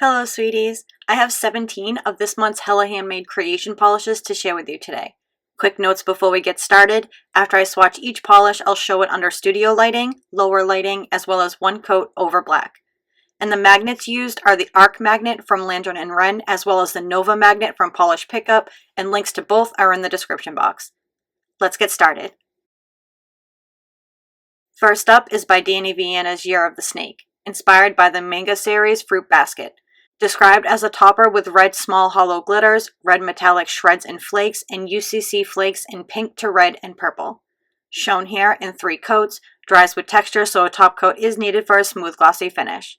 Hello, sweeties. I have 17 of this month's Hella Handmade creation polishes to share with you today. Quick notes before we get started. After I swatch each polish, I'll show it under studio lighting, lower lighting, as well as one coat over black. And the magnets used are the Arc magnet from Landon & Wren, as well as the Nova magnet from Polish Pickup, and links to both are in the description box. Let's get started. First up is by Dany Vianna's Year of the Snake, inspired by the manga series Fruit Basket. Described as a topper with red small hollow glitters, red metallic shreds and flakes, and UCC flakes in pink to red and purple. Shown here in 3 coats, dries with texture so a top coat is needed for a smooth glossy finish.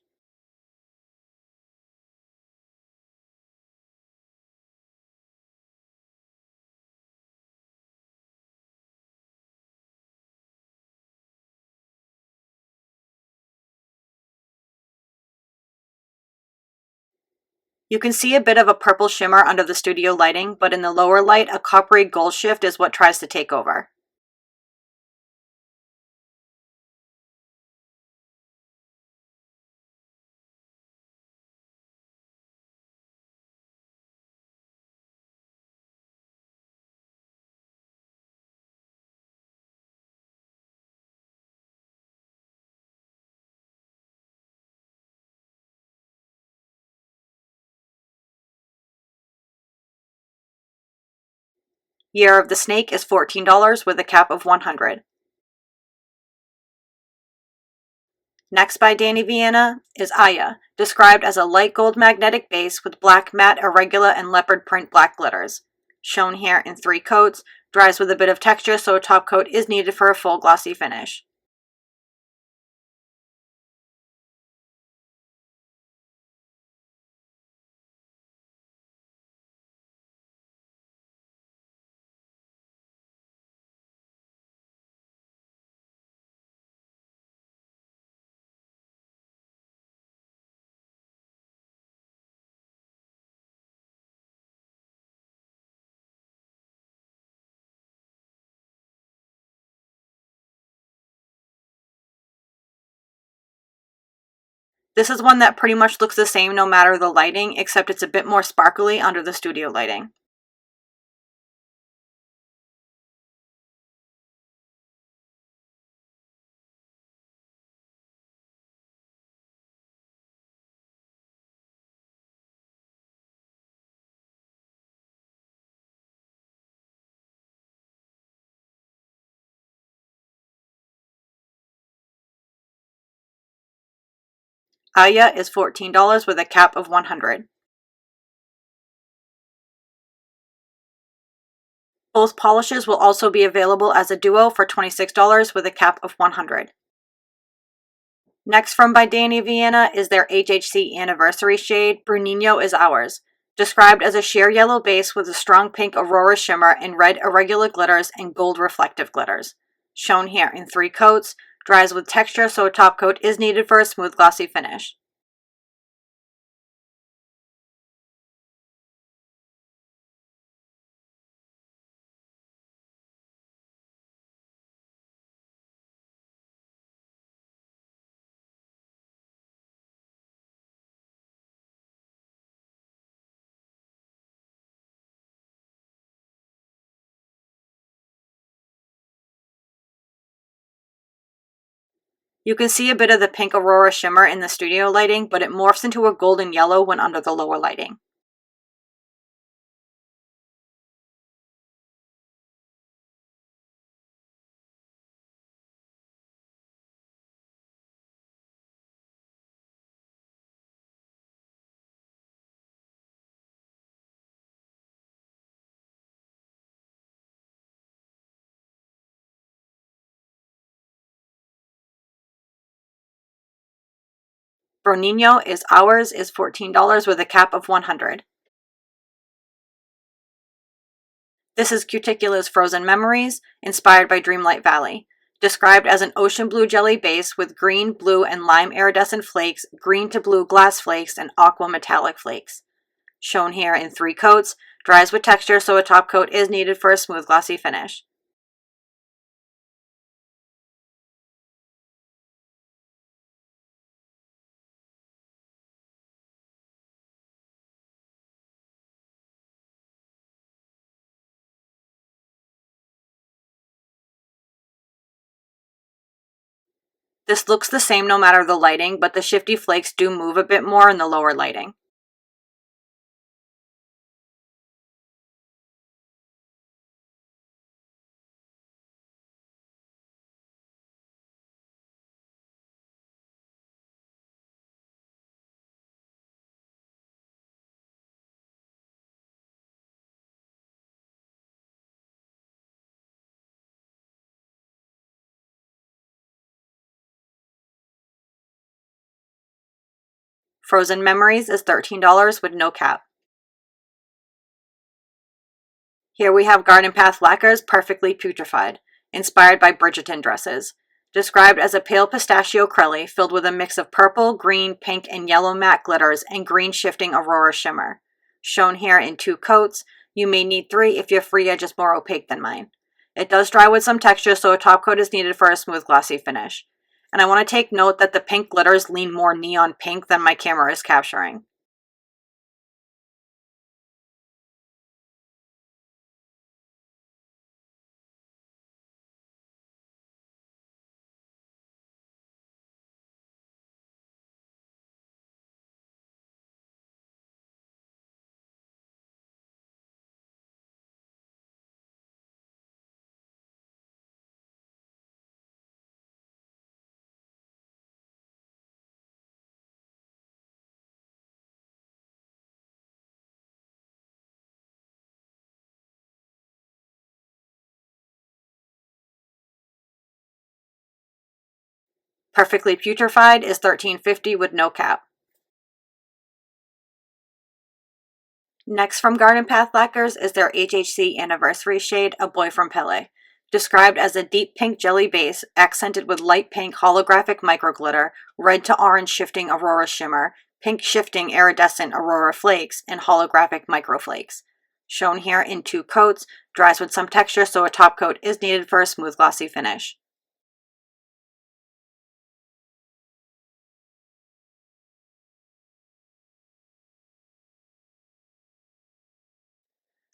You can see a bit of a purple shimmer under the studio lighting, but in the lower light, a coppery gold shift is what tries to take over. Year of the Snake is $14 with a cap of $100. Next by Dany Vianna is Aya, described as a light gold magnetic base with black matte irregular and leopard print black glitters. Shown here in 3 coats, dries with a bit of texture so a top coat is needed for a full glossy finish. This is one that pretty much looks the same no matter the lighting, except it's a bit more sparkly under the studio lighting. Aya is $14 with a cap of $100. Both polishes will also be available as a duo for $26 with a cap of $100. Next from by Dany Vianna is their HHC Anniversary shade, Bruninho is Ours, described as a sheer yellow base with a strong pink aurora shimmer and red irregular glitters and gold reflective glitters. Shown here in 3 coats, dries with texture so a top coat is needed for a smooth glossy finish. You can see a bit of the pink aurora shimmer in the studio lighting, but it morphs into a golden yellow when under the lower lighting. Bruninho is Ours is $14 with a cap of $100. This is Cuticula's Frozen Memories, inspired by Dreamlight Valley. Described as an ocean blue jelly base with green, blue, and lime iridescent flakes, green to blue glass flakes, and aqua metallic flakes. Shown here in 3 coats, dries with texture so a top coat is needed for a smooth glossy finish. This looks the same no matter the lighting, but the shifty flakes do move a bit more in the lower lighting. Frozen Memories is $13 with no cap. Here we have Garden Path Lacquers Perfectly Putrefied, inspired by Bridgerton dresses. Described as a pale pistachio crelly filled with a mix of purple, green, pink, and yellow matte glitters and green shifting aurora shimmer. Shown here in 2 coats. You may need 3 if your free edge is more opaque than mine. It does dry with some texture, so a top coat is needed for a smooth glossy finish. And I want to take note that the pink glitters lean more neon pink than my camera is capturing. Perfectly Putrefied is $13.50 with no cap. Next from Garden Path Lacquers is their HHC Anniversary shade, A Boy from Pele. Described as a deep pink jelly base, accented with light pink holographic micro glitter, red to orange shifting aurora shimmer, pink shifting iridescent aurora flakes, and holographic micro flakes. Shown here in 2 coats, dries with some texture, so a top coat is needed for a smooth glossy finish.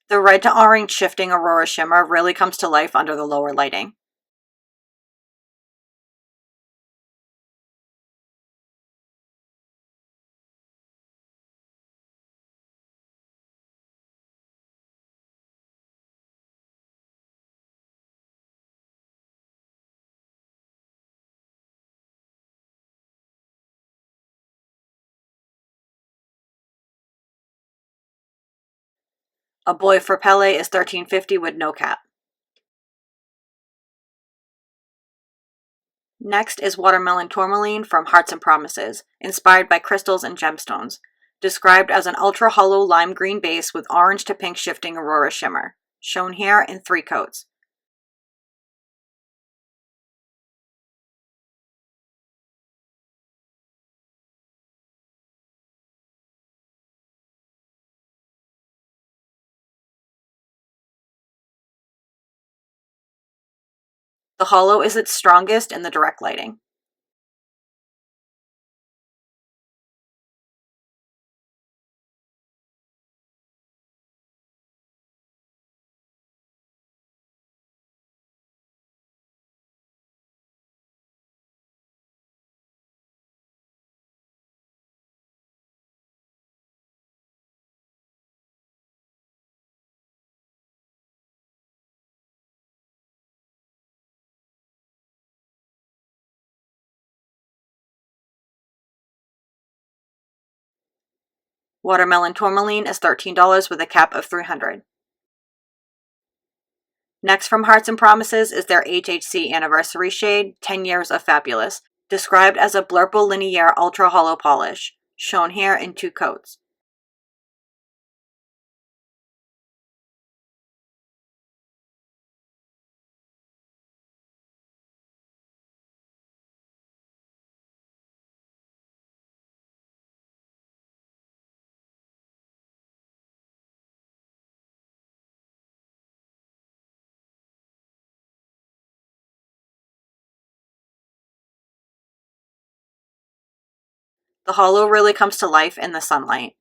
The red to orange shifting aurora shimmer really comes to life under the lower lighting. A Boy for Pele is $13.50 with no cap. Next is Watermelon Tourmaline from Hearts and Promises, inspired by crystals and gemstones. Described as an ultra hollow lime green base with orange to pink shifting aurora shimmer. Shown here in 3 coats. The hollow is its strongest in the direct lighting. Watermelon Tourmaline is $13 with a cap of $300. Next from Hearts and Promises is their HHC Anniversary shade, 10 Years of Fabulous, described as a blurple linear ultra hollow polish. Shown here in 2 coats. The hollow really comes to life in the sunlight.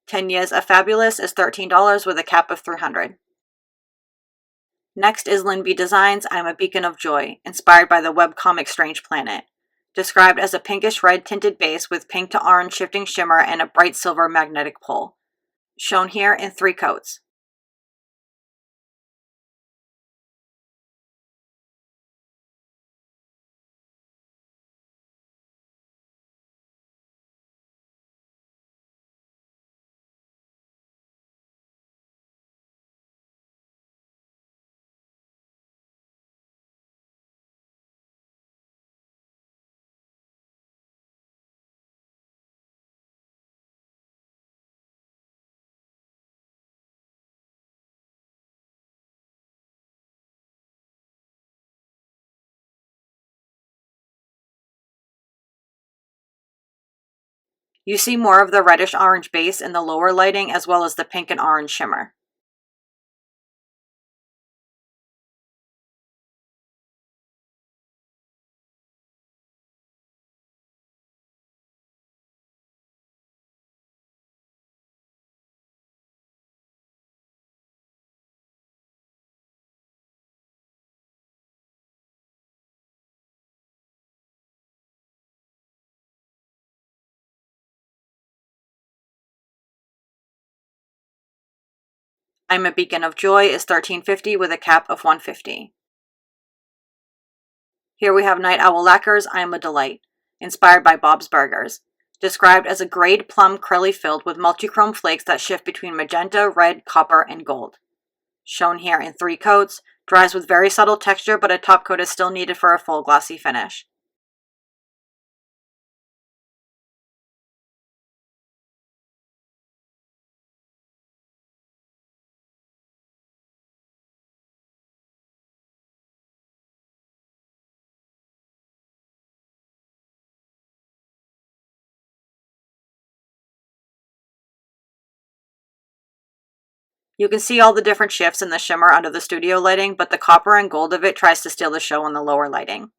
10 Years of Fabulous is $13 with a cap of 300. Next is LynBdesigns I'm a Beacon of Joy, inspired by the webcomic Strange Planet. Described as a pinkish red tinted base with pink to orange shifting shimmer and a bright silver magnetic pole. Shown here in 3 coats. You see more of the reddish-orange base in the lower lighting as well as the pink and orange shimmer. I'm a Beacon of Joy is $13.50 with a cap of $150. Here we have Night Owl Lacquers I Am a Delight, inspired by Bob's Burgers. Described as a grayed plum curly filled with multichrome flakes that shift between magenta, red, copper, and gold. Shown here in 3 coats, dries with very subtle texture, but a top coat is still needed for a full glossy finish. You can see all the different shifts in the shimmer under the studio lighting, but the copper and gold of it tries to steal the show in the lower lighting.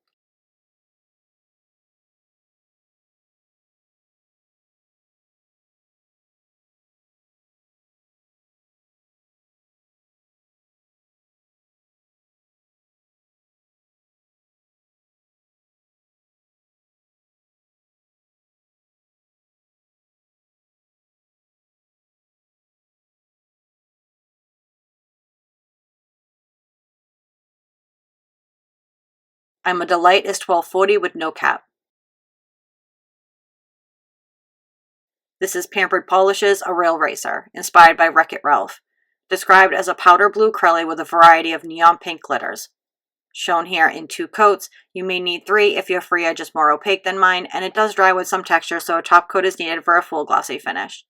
I'm a Delight is $12.40 with no cap. This is Pampered Polishes, a rail racer, inspired by Wreck-It Ralph. Described as a powder blue curly with a variety of neon pink glitters. Shown here in 2 coats, you may need 3 if your free edge is more opaque than mine, and it does dry with some texture, so a top coat is needed for a full glossy finish.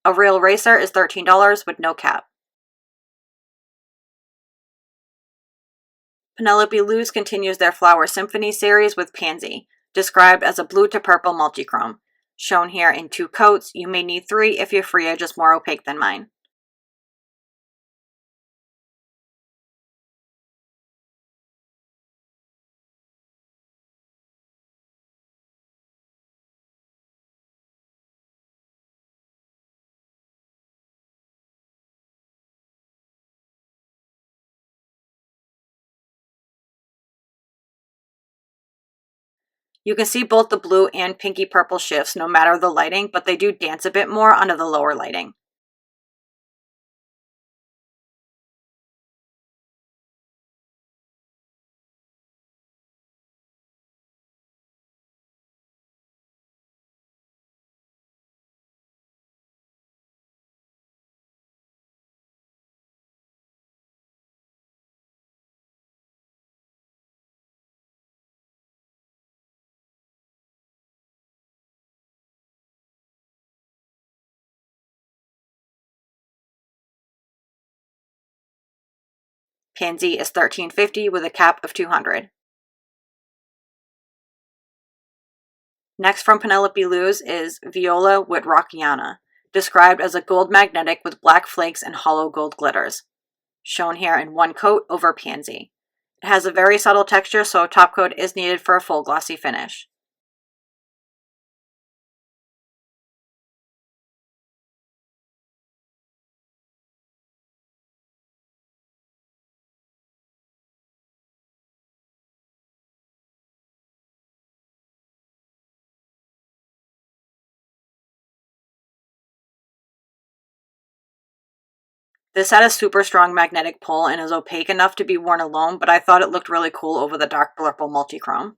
A rail racer is $13 with no cap. Penelope Luz continues their Flower Symphony series with Pansy, described as a blue to purple multichrome. Shown here in 2 coats, you may need 3 if your free edge is more opaque than mine. You can see both the blue and pinky purple shifts no matter the lighting, but they do dance a bit more under the lower lighting. Pansy is $13.50 with a cap of $200. Next from Penelope Luz is Viola Whitrockiana, described as a gold magnetic with black flakes and hollow gold glitters, shown here in one coat over Pansy. It has a very subtle texture, so a top coat is needed for a full glossy finish. This had a super strong magnetic pull and is opaque enough to be worn alone, but I thought it looked really cool over the dark purple multichrome.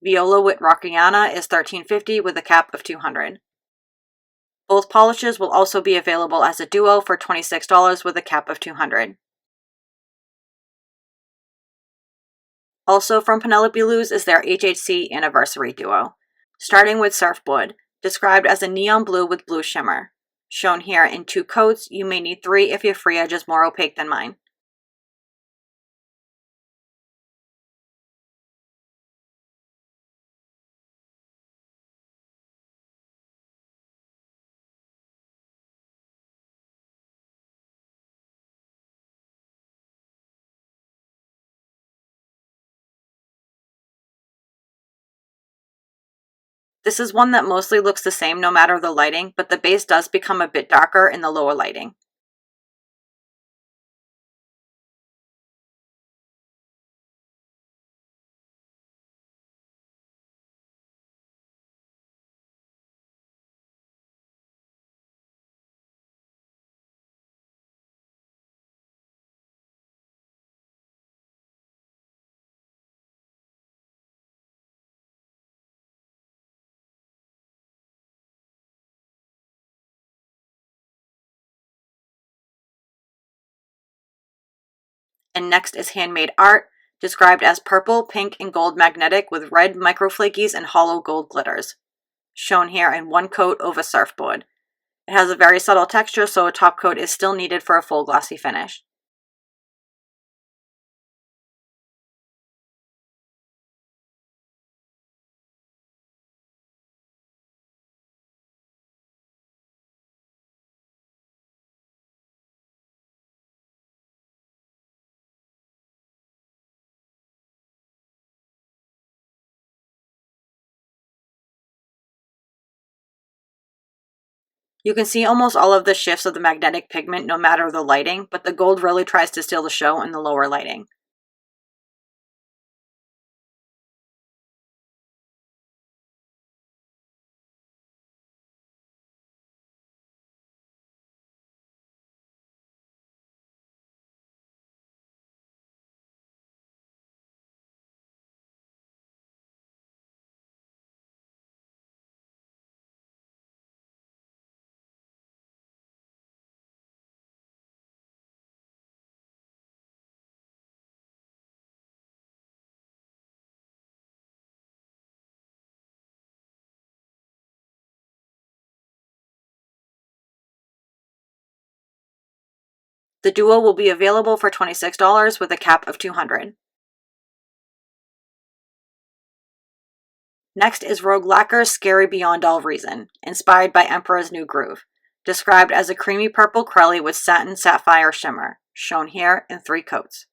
Viola Whitrockiana is $13.50 with a cap of $200. Both polishes will also be available as a duo for $26 with a cap of $200. Also from Penelope Luz is their HHC Anniversary Duo, starting with Surfboard, described as a neon blue with blue shimmer. Shown here in two coats, you may need three if your free edge is more opaque than mine. This is one that mostly looks the same no matter the lighting, but the base does become a bit darker in the lower lighting. And next is Handmade Art, described as purple, pink, and gold magnetic with red microflakies and hollow gold glitters. Shown here in one coat over Surfboard. It has a very subtle texture, so a top coat is still needed for a full glossy finish. You can see almost all of the shifts of the magnetic pigment no matter the lighting, but the gold really tries to steal the show in the lower lighting. The duo will be available for $26 with a cap of $200. Next is Rogue Lacquer's Scary Beyond All Reason, inspired by Emperor's New Groove, described as a creamy purple crelly with satin sapphire shimmer, shown here in three coats.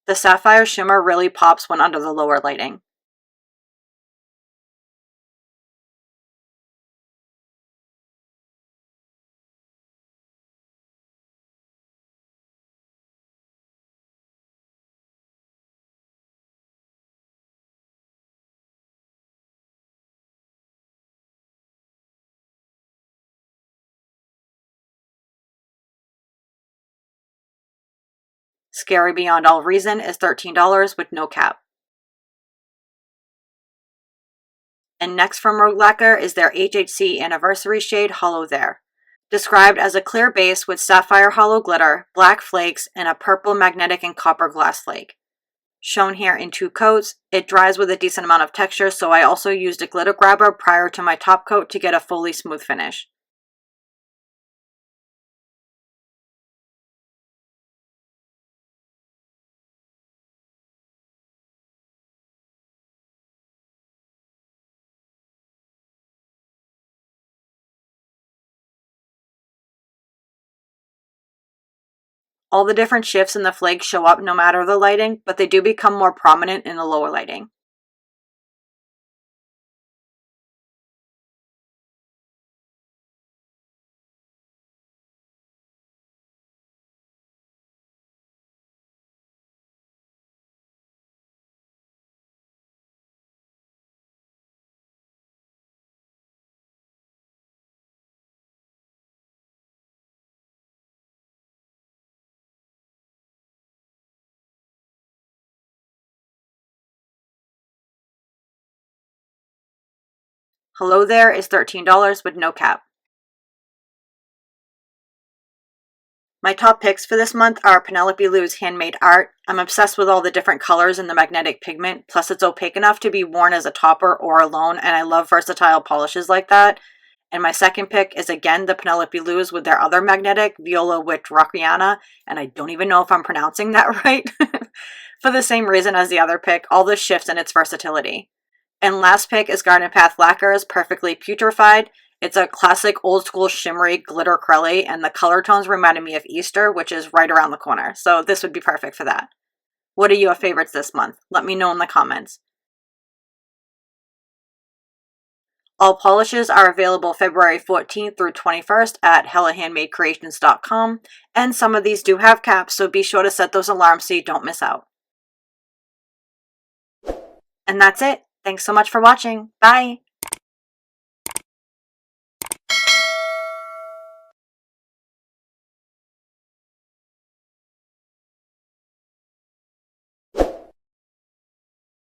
The sapphire shimmer really pops when under the lower lighting. Scary Beyond All Reason is $13 with no cap. And next from Rogue Lacquer is their HHC Anniversary shade Hollow There. Described as a clear base with sapphire hollow glitter, black flakes, and a purple magnetic and copper glass flake. Shown here in 2 coats, it dries with a decent amount of texture, so I also used a glitter grabber prior to my top coat to get a fully smooth finish. All the different shifts in the flakes show up no matter the lighting, but they do become more prominent in the lower lighting. Hello There is $13 with no cap. My top picks for this month are Penelope Luz Handmade Art. I'm obsessed with all the different colors in the magnetic pigment, plus it's opaque enough to be worn as a topper or alone, and I love versatile polishes like that. And my second pick is again the Penelope Luz with their other magnetic, Viola with Rockiana, and I don't even know if I'm pronouncing that right. For the same reason as the other pick, all this shifts in its versatility. And last pick is Garden Path Lacquers Perfectly Putrefied. It's a classic old school shimmery glitter crelly, and the color tones reminded me of Easter, which is right around the corner. So this would be perfect for that. What are your favorites this month? Let me know in the comments. All polishes are available February 14th through 21st at hellahandmadecreations.com, and some of these do have caps, so be sure to set those alarms so you don't miss out. And that's it. Thanks so much for watching. Bye!